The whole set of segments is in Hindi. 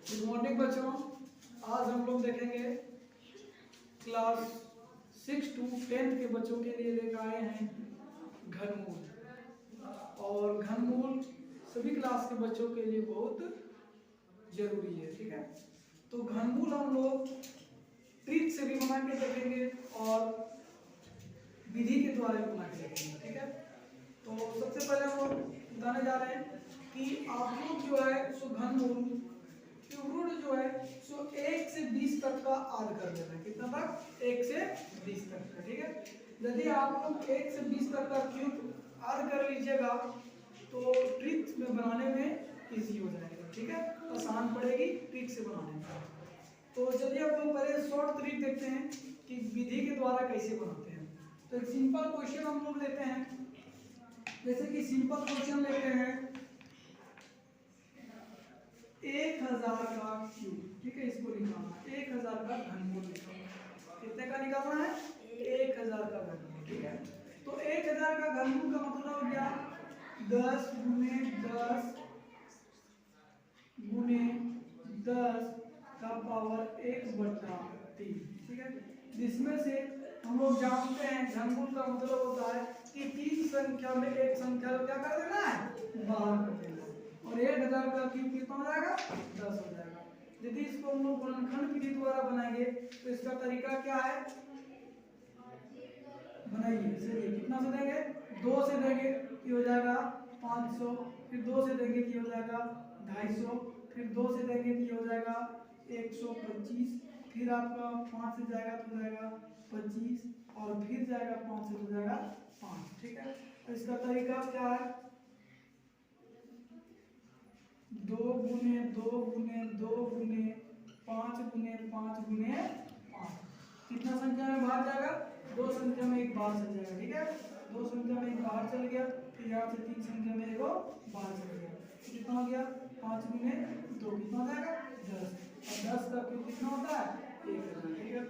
गुड मॉर्निंग बच्चों। आज हम लोग देखेंगे क्लास 6 to 10 के बच्चों के लिए लेकर आए हैं घनमूल। और घनमूल सभी क्लास के बच्चों के लिए बहुत जरूरी है, ठीक है। तो घनमूल हम लोग ट्रिक से भी बना के देखेंगे और विधि के द्वारा भी बना के देखेंगे, ठीक है। तो सबसे पहले हम लोग बताने जा रहे हैं कि आप लोग जो है सो घनमूल क्यूब जो है सो 1 से 20 तक का आद कर देना है। कितना तक? 1 से 20 तक का, ठीक है। यदि आप लोग 1 से 20 तक का क्यूब आद कर लीजिएगा तो ट्रिक में बनाने में इजी हो जाएगा, ठीक है। आसान पड़ेगी ट्रिक से बनाने में। तो चलिए हम लोग पहले शॉर्ट ट्रिक देखते हैं कि विधि के द्वारा कैसे बनाते हैं। तो एक सिंपल क्वेश्चन हम लोग लेते हैं, जैसे कि सिंपल क्वेश्चन लेते हैं 1000 का क्यूब, ठीक है। इसको निकालना है 1000 का घनमूल निकालना। कितने का निकालना है? 1000 का घनमूल, ठीक है। तो 1000 का घनमूल का मतलब हो गया 10 गुने 10 गुने 10 का पावर 1/3, ठीक है। जिसमें से हम लोग जानते हैं घनमूल का मतलब होता है कि 3 संख्या में एक संख्या को क्या कर देना है? बाहर कर देना है। और 1000 का क्यूब कितना हो जाएगा? 10 हो जाएगा। यदि इसको हम लोग गुणनखंड विधि द्वारा बनाएंगे तो इसका तरीका क्या है? बनाइए, चलिए कितना से देंगे? 2 से देंगे कि हो जाएगा 500, फिर 2 से देंगे कि हो जाएगा 250, फिर 2 से देंगे कि हो जाएगा 125, फिर आपका 5 से जाएगा तो हो जाएगा 25 और फिर जाएगा 5 से तो जाएगा 5, ठीक है। तो इसका तरीका क्या है? 2 गुने 2 गुने 2 गुने 5 गुने 5 गुने 5। कितना संख्या में बाहर जाएगा? 2 संख्या में एक बाहर चल जाएगा, ठीक है। 2 संख्या में एक बाहर चल गया, फिर यहाँ से 3 संख्या में एक बाहर चल गया। तो कितना हो गया? 5 गुने 2 कितना हो जाएगा? 10। और 10 का क्यूब कितना होता है? 1000, ठीक है।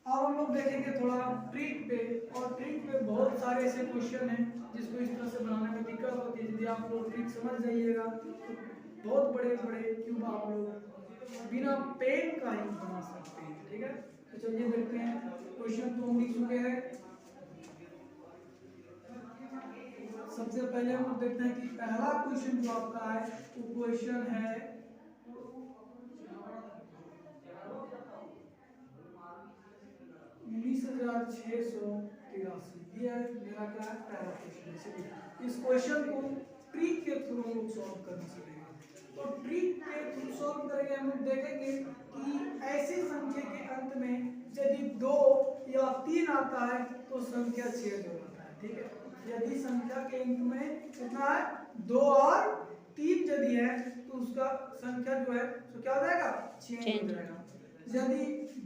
अब हम लोग देखेंगे थोड़ा ट्रिक पे, और ट्रिक पे बहुत सारे ऐसे क्वेश्चन हैं जिसको इस तरह से बनाने में दिक्कत होती है। यदि आप लोग ट्रिक समझ जाइएगा तो बहुत बड़े बड़े क्यूब आप लोग बिना पेन का ही बना सकते हैं, ठीक है। तो चलिए देखते हैं। क्वेश्चन तो हम लिख चुके हैं। सबसे पहले हम लोग देखते हैं कि पहला क्वेश्चन जो आपका है वो क्वेश्चन है 19,683। ये है मेरा क्या है? पहला क्वेश्चन। इस क्वेश्चन को ट्रिक के थ्रू हम लोग सॉल्व करना सीखेंगे। तो ट्रिक के थ्रू सॉल्व करेंगे हम लोग देखेंगे कि ऐसी संख्या के अंत में यदि 2 या 3 आता है तो संख्या छेद हो जाता है, ठीक है। यदि संख्या के अंत में कितना है? 2 और 3 यदि है तो उसका संख्या जो है तो क्या हो जाएगा? छेद हो जाएगा। यदि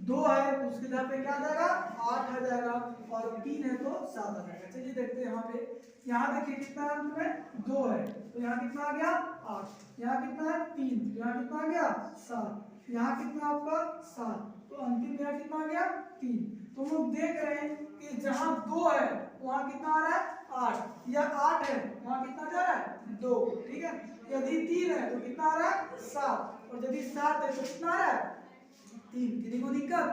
2 है तो उसके जगह पे क्या आ जाएगा? 8 आ जाएगा, और 3 है तो 7 आ जाएगा। चलिए देखते हैं यहाँ पे। यहाँ देखिए कितना अंत में 2 है तो यहाँ कितना आ गया? 8। यहाँ कितना है? 3, तो यहाँ कितना आ गया? 7। यहाँ कितना आपका? 7, तो अंतिम यहाँ कितना आ गया? 3। तो हम लोग देख रहे हैं कि जहाँ 2 है वहाँ कितना आ रहा है? 8। या 8 है वहाँ कितना जा रहा है? 2, ठीक है। यदि 3 है तो कितना आ रहा है? 7, और यदि 7 है तो कितना आ रहा है? 3। किसी को दिक्कत?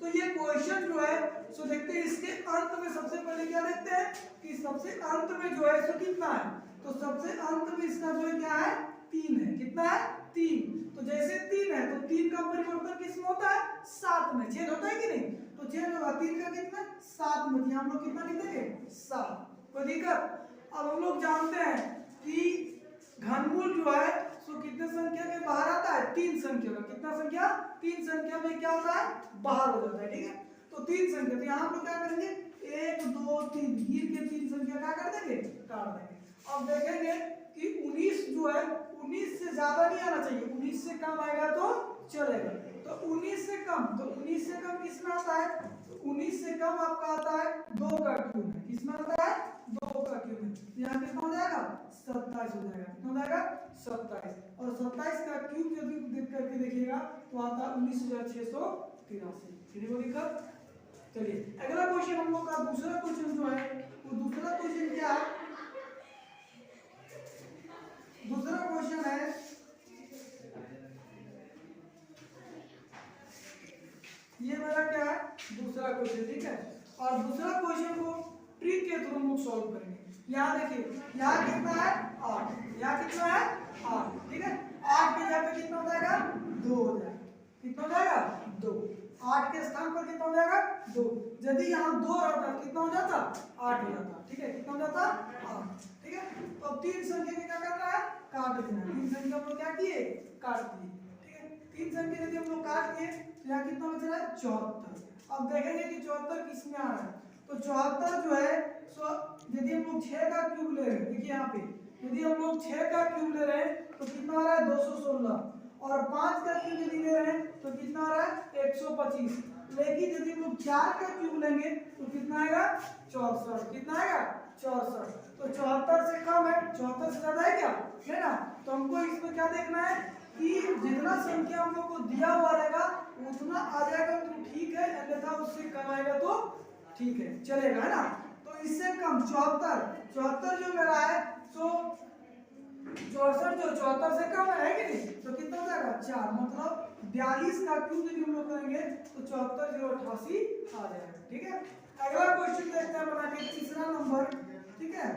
तो ये क्वेश्चन जो है सो देखते हैं इसके अंत में। सबसे पहले क्या देखते हैं कि सबसे अंत में जो है सो कितना है? तो सबसे अंत में इसका जो है क्या है? 3 है। कितना है? 3। तो जैसे 3 है तो 3 का परिवर्तन किस में होता है? 7 में। छेद होता है कि नहीं? तो छेद होगा 3 का कितना? 7 में। हम लोग कितना लिखेंगे? 7। कोई दिक्कत? अब हम लोग जानते हैं कि घनमूल जो है सो कितने संख्या में बाहर आता है? 3 संख्या में। कितना संख्या? 3 संख्या में क्या होता है? बाहर हो जाता है, ठीक है। तो 3 संख्या, तो यहाँ हम लोग क्या करेंगे? 1 2 3 गिर के 3 संख्या क्या कर देंगे? काट देंगे। अब देखेंगे कि 19 जो है 19 से ज्यादा नहीं आना चाहिए। 19 से कम आएगा तो चलेगा। तो 19 से कम, तो 19 से कम किसमें आता है? तो 19 से कम आपका आता है 2 का क्यूब है। किसमें आता है? 2 का क्यूब है। यहाँ कितना हो जाएगा? 27 हो जाएगा। कितना हो जाएगा? 27। और 27 का क्यूब यदि देख करके देखिएगा तो आता है 19,683। किसी को दिक्कत? चलिए अगला क्वेश्चन हम लोग का दूसरा क्वेश्चन जो है वो दूसरा क्वेश्चन क्या है? दूसरा क्वेश्चन है क्वेश्चन, ठीक है। और दूसरा क्वेश्चन को ट्रिक के थ्रू हम लोग सॉल्व करेंगे। यहाँ देखिए, यहाँ कितना है 8, यहाँ कितना है 8, ठीक है। 8 के जगह पे कितना हो जाएगा 2 हो जाएगा, कितना हो जाएगा 2। 8 के स्थान पर कितना हो जाएगा 2। यदि यहाँ 2 रहता कितना हो जाता 8 हो जाता, ठीक है, कितना हो जाता 8, ठीक है। तो अब 3 संख्या के क्या करना है काट देना है। 3 संख्या हम लोग क्या किए काट दिए, ठीक है। 3 संख्या यदि हम लोग काट दिए तो यहाँ कितना बच रहा है 74। अब देखेंगे कि 74 किस में आ रहा है। तो 74 जो है सो यदि हम लोग 6 का क्यूब ले रहे हैं, देखिए यहाँ पे यदि हम लोग 6 का क्यूब ले रहे हैं तो कितना आ रहा है 216, और 5 का क्यूब यदि ले रहे हैं तो कितना आ रहा है 125। लेकिन यदि हम लोग 4 का क्यूब लेंगे तो कितना आएगा 64, कितना आएगा 64। तो 74 से कम है, 74 से ज्यादा है क्या, है ना। तो हमको इसमें क्या देखना है कि जितना संख्या हम लोग को दिया हुआ रहेगा उतना आ जाएगा तो ठीक है, अन्यथा उससे कम आएगा तो ठीक है चलेगा, है ना। तो इससे कम 74 जो मेरा है तो 64 जो 74 से कम है कि नहीं, तो कितना हो जाएगा 4, मतलब 42 का क्यूब यदि हम लोग करेंगे तो 74,088 आ जाएगा, ठीक है। अगला क्वेश्चन देखते हैं बना के तीसरा नंबर, ठीक है।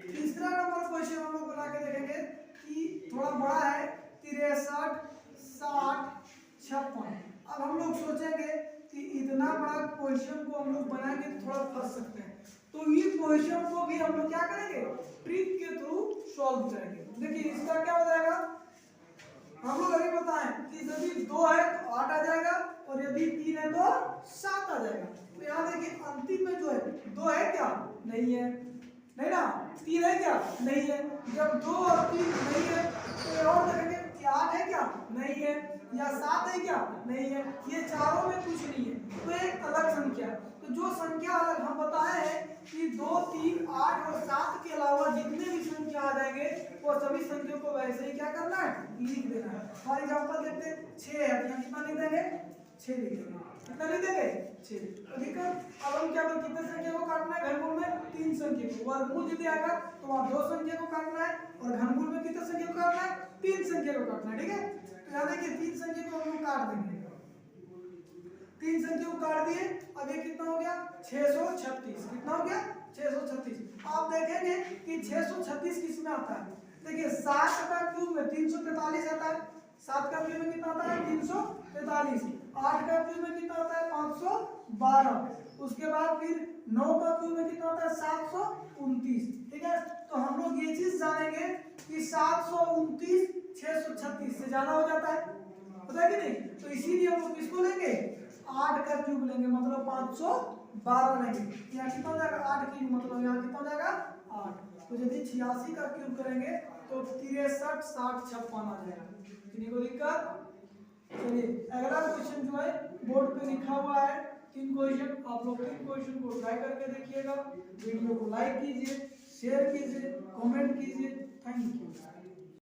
तीसरा नंबर क्वेश्चन हम लोग बना के देखेंगे कि थोड़ा बड़ा है 63, 60, 56। अब हम लोग सोचेंगे कि इतना बड़ा क्वेश्चन को हम लोग बनाएंगे तो थोड़ा फंस सकते हैं, तो ये क्वेश्चन को भी हम लोग क्या करेंगे ट्रिक के थ्रू सॉल्व करेंगे। देखिए इसका क्या हो जाएगा, हम लोग अभी बताएं कि यदि 2 है तो 8 आ जाएगा, और यदि 3 है तो 7 आ जाएगा। तो यहाँ देखिए अंतिम में जो है 2 है क्या, नहीं है, नहीं ना, 3 है क्या, नहीं है। जब 2 और 3 नहीं है तो और देखेंगे कि 8 है क्या, नहीं है, या 7 है क्या, नहीं है, ये चारों में कुछ नहीं है, तो एक अलग संख्या। तो जो संख्या अलग हम बताए हैं कि 2, 3, 8 और 7 के अलावा जितने भी संख्या आ जाएंगे वो सभी संख्या को वैसे ही क्या करना है लिख देना है। फॉर एग्जांपल देखते हैं 6 है तो कितना लिख देंगे 6 लिख देंगे, कितना लिख देंगे 6। तो ठीक है, अब हम क्या बोल कितने संख्या को काटना है घनमूल में 3 संख्या को, वर्गमूल यदि आएगा तो वहां 2 संख्या को काटना है, और घनमूल में कितने संख्या को काटना है 3 संख्या को काटना है, ठीक है। तो यहाँ देखिए 3 संख्या को हम लोग काट देंगे, 3 संख्या को काट दिए। अब ये कितना हो गया 636, कितना हो गया 636। आप देखेंगे कि 636 किस में आता है, देखिए 7 का क्यूब में 343 आता है, 7 का क्यूब में कितना आता है 343, 8 का क्यूब में कितना आता है 512, उसके बाद फिर 9 का क्यूब में कितना आता है 729, ठीक है। तो हम लोग ये चीज जानेंगे कि 729 636 से ज्यादा हो जाता है, पता है कि नहीं। तो इसीलिए हम लोग किसको लेंगे 8 का क्यूब लेंगे, मतलब 512 लेंगे। यहाँ कितना हो जाएगा 8 क्यूब, मतलब यहाँ कितना हो जाएगा 8। तो यदि 86 का क्यूब करेंगे तो 63, 60, 56 आ जाएगा, कितनी को दिक्कत। चलिए अगला क्वेश्चन जो है बोर्ड पे लिखा हुआ है 3 क्वेश्चन, आप लोग 3 क्वेश्चन को ट्राई करके देखिएगा। वीडियो को लाइक कीजिए, शेयर कीजिए, कमेंट कीजिए। Thank you.